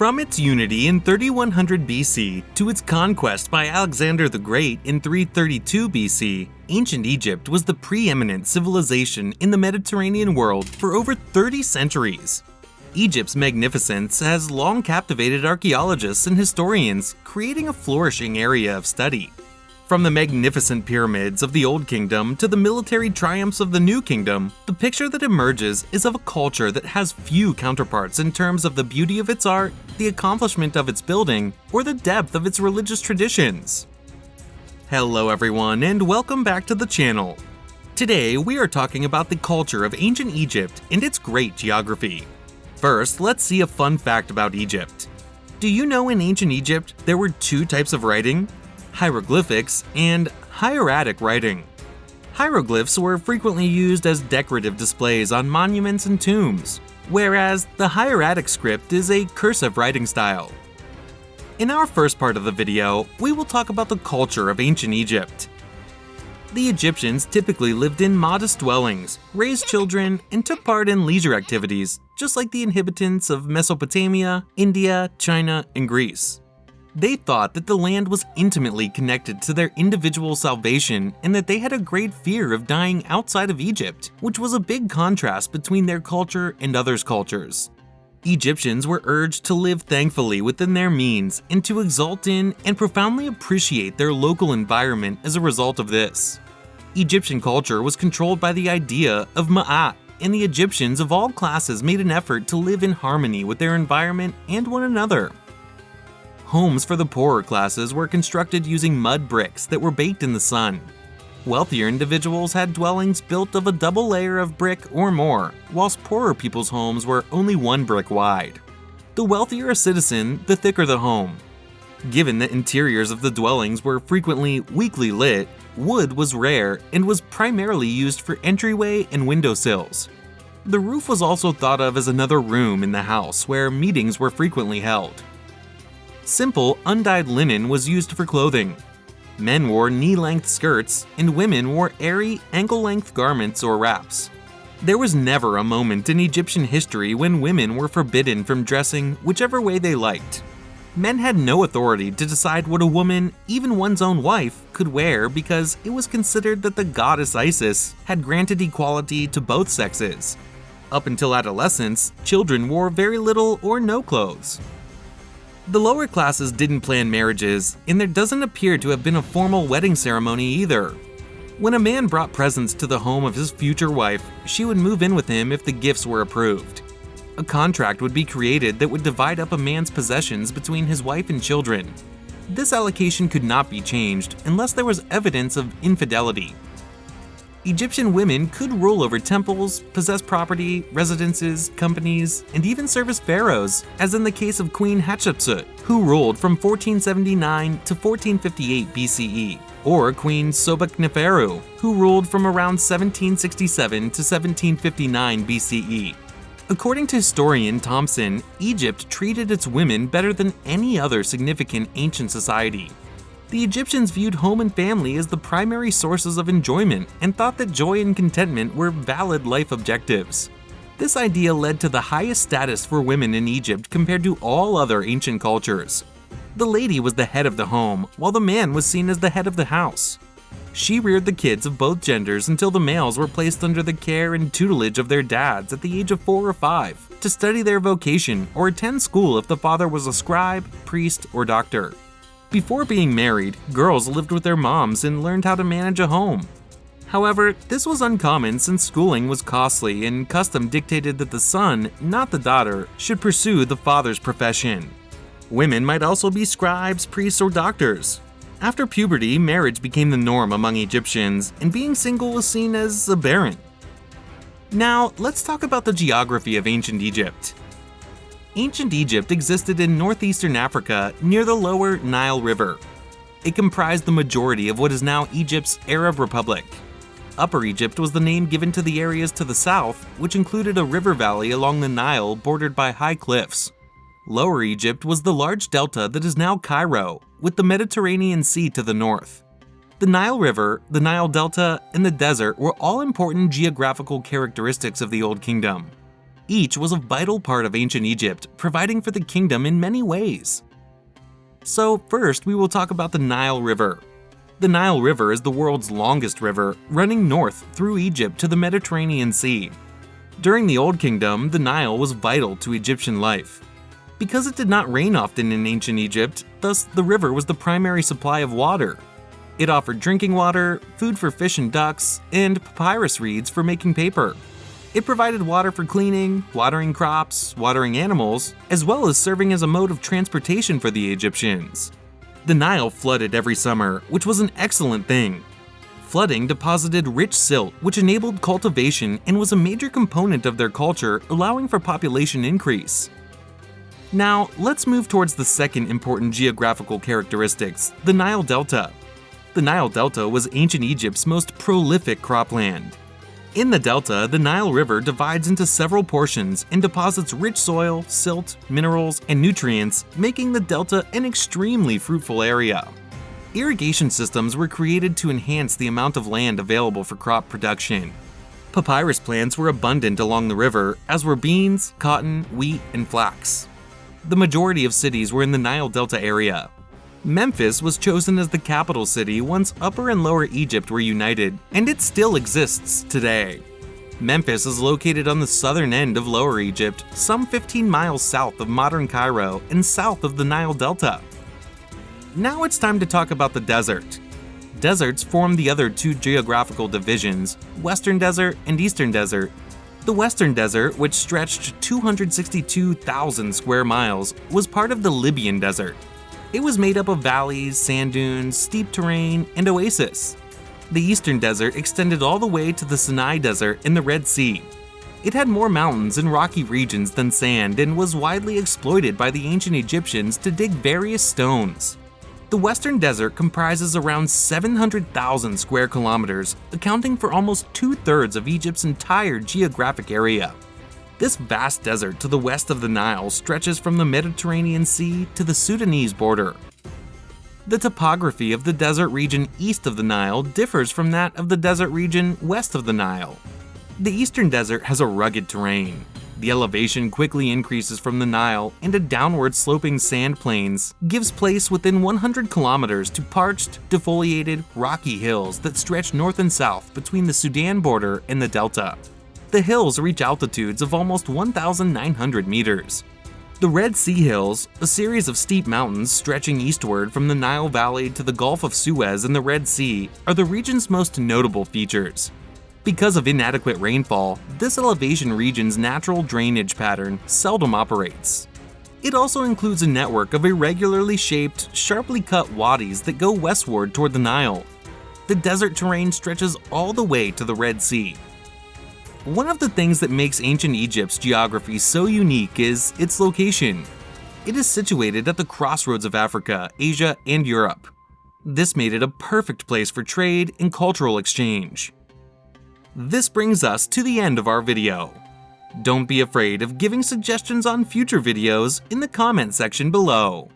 From its unity in 3100 BC to its conquest by Alexander the Great in 332 BC, ancient Egypt was the preeminent civilization in the Mediterranean world for over 30 centuries. Egypt's magnificence has long captivated archaeologists and historians, creating a flourishing area of study. From the magnificent pyramids of the Old Kingdom to the military triumphs of the New Kingdom, the picture that emerges is of a culture that has few counterparts in terms of the beauty of its art, the accomplishment of its building, or the depth of its religious traditions. Hello everyone, and welcome back to the channel. Today we are talking about the culture of ancient Egypt and its great geography. First, let's see a fun fact about Egypt. Do you know in ancient Egypt there were two types of writing? Hieroglyphics and hieratic writing. Hieroglyphs were frequently used as decorative displays on monuments and tombs, whereas the hieratic script is a cursive writing style. In our first part of the video, we will talk about the culture of ancient Egypt. The Egyptians typically lived in modest dwellings, raised children, and took part in leisure activities, just like the inhabitants of Mesopotamia, India, China, and Greece. They thought that the land was intimately connected to their individual salvation and that they had a great fear of dying outside of Egypt, which was a big contrast between their culture and others' cultures. Egyptians were urged to live thankfully within their means and to exalt in and profoundly appreciate their local environment as a result of this. Egyptian culture was controlled by the idea of ma'at, and the Egyptians of all classes made an effort to live in harmony with their environment and one another. Homes for the poorer classes were constructed using mud bricks that were baked in the sun. Wealthier individuals had dwellings built of a double layer of brick or more, whilst poorer people's homes were only one brick wide. The wealthier a citizen, the thicker the home. Given that interiors of the dwellings were frequently weakly lit, wood was rare and was primarily used for entryway and windowsills. The roof was also thought of as another room in the house where meetings were frequently held. Simple, undyed linen was used for clothing. Men wore knee-length skirts, and women wore airy, ankle-length garments or wraps. There was never a moment in Egyptian history when women were forbidden from dressing whichever way they liked. Men had no authority to decide what a woman, even one's own wife, could wear because it was considered that the goddess Isis had granted equality to both sexes. Up until adolescence, children wore very little or no clothes. The lower classes didn't plan marriages, and there doesn't appear to have been a formal wedding ceremony either. When a man brought presents to the home of his future wife, she would move in with him if the gifts were approved. A contract would be created that would divide up a man's possessions between his wife and children. This allocation could not be changed unless there was evidence of infidelity. Egyptian women could rule over temples, possess property, residences, companies, and even serve as pharaohs, as in the case of Queen Hatshepsut, who ruled from 1479 to 1458 BCE, or Queen Sobekneferu, who ruled from around 1767 to 1759 BCE. According to historian Thompson, Egypt treated its women better than any other significant ancient society. The Egyptians viewed home and family as the primary sources of enjoyment and thought that joy and contentment were valid life objectives. This idea led to the highest status for women in Egypt compared to all other ancient cultures. The lady was the head of the home, while the man was seen as the head of the house. She reared the kids of both genders until the males were placed under the care and tutelage of their dads at the age of 4 or 5 to study their vocation or attend school if the father was a scribe, priest, or doctor. Before being married, girls lived with their moms and learned how to manage a home. However, this was uncommon since schooling was costly and custom dictated that the son, not the daughter, should pursue the father's profession. Women might also be scribes, priests, or doctors. After puberty, marriage became the norm among Egyptians, and being single was seen as aberrant. Now, let's talk about the geography of ancient Egypt. Ancient Egypt existed in northeastern Africa near the lower Nile River. It comprised the majority of what is now Egypt's Arab Republic. Upper Egypt was the name given to the areas to the south, which included a river valley along the Nile bordered by high cliffs. Lower Egypt was the large delta that is now Cairo, with the Mediterranean Sea to the north. The Nile River, the Nile Delta, and the desert were all important geographical characteristics of the Old Kingdom. Each was a vital part of ancient Egypt, providing for the kingdom in many ways. So first, we will talk about the Nile River. The Nile River is the world's longest river, running north through Egypt to the Mediterranean Sea. During the Old Kingdom, the Nile was vital to Egyptian life. Because it did not rain often in ancient Egypt, thus the river was the primary supply of water. It offered drinking water, food for fish and ducks, and papyrus reeds for making paper. It provided water for cleaning, watering crops, watering animals, as well as serving as a mode of transportation for the Egyptians. The Nile flooded every summer, which was an excellent thing. Flooding deposited rich silt, which enabled cultivation and was a major component of their culture, allowing for population increase. Now, let's move towards the second important geographical characteristics, the Nile Delta. The Nile Delta was ancient Egypt's most prolific cropland. In the delta, the Nile River divides into several portions and deposits rich soil, silt, minerals, and nutrients, making the delta an extremely fruitful area. Irrigation systems were created to enhance the amount of land available for crop production. Papyrus plants were abundant along the river, as were beans, cotton, wheat, and flax. The majority of cities were in the Nile Delta area. Memphis was chosen as the capital city once Upper and Lower Egypt were united, and it still exists today. Memphis is located on the southern end of Lower Egypt, some 15 miles south of modern Cairo and south of the Nile Delta. Now it's time to talk about the desert. Deserts form the other two geographical divisions, Western Desert and Eastern Desert. The Western Desert, which stretched 262,000 square miles, was part of the Libyan Desert. It was made up of valleys, sand dunes, steep terrain, and oases. The Eastern Desert extended all the way to the Sinai Desert and the Red Sea. It had more mountains and rocky regions than sand and was widely exploited by the ancient Egyptians to dig various stones. The Western Desert comprises around 700,000 square kilometers, accounting for almost 2/3 of Egypt's entire geographic area. This vast desert to the west of the Nile stretches from the Mediterranean Sea to the Sudanese border. The topography of the desert region east of the Nile differs from that of the desert region west of the Nile. The Eastern Desert has a rugged terrain. The elevation quickly increases from the Nile, and a downward sloping sand plains gives place within 100 kilometers to parched, defoliated, rocky hills that stretch north and south between the Sudan border and the delta. The hills reach altitudes of almost 1,900 meters. The Red Sea Hills, a series of steep mountains stretching eastward from the Nile Valley to the Gulf of Suez and the Red Sea, are the region's most notable features. Because of inadequate rainfall, this elevation region's natural drainage pattern seldom operates. It also includes a network of irregularly shaped, sharply cut wadis that go westward toward the Nile. The desert terrain stretches all the way to the Red Sea. One of the things that makes ancient Egypt's geography so unique is its location. It is situated at the crossroads of Africa, Asia, and Europe. This made it a perfect place for trade and cultural exchange. This brings us to the end of our video. Don't be afraid of giving suggestions on future videos in the comment section below.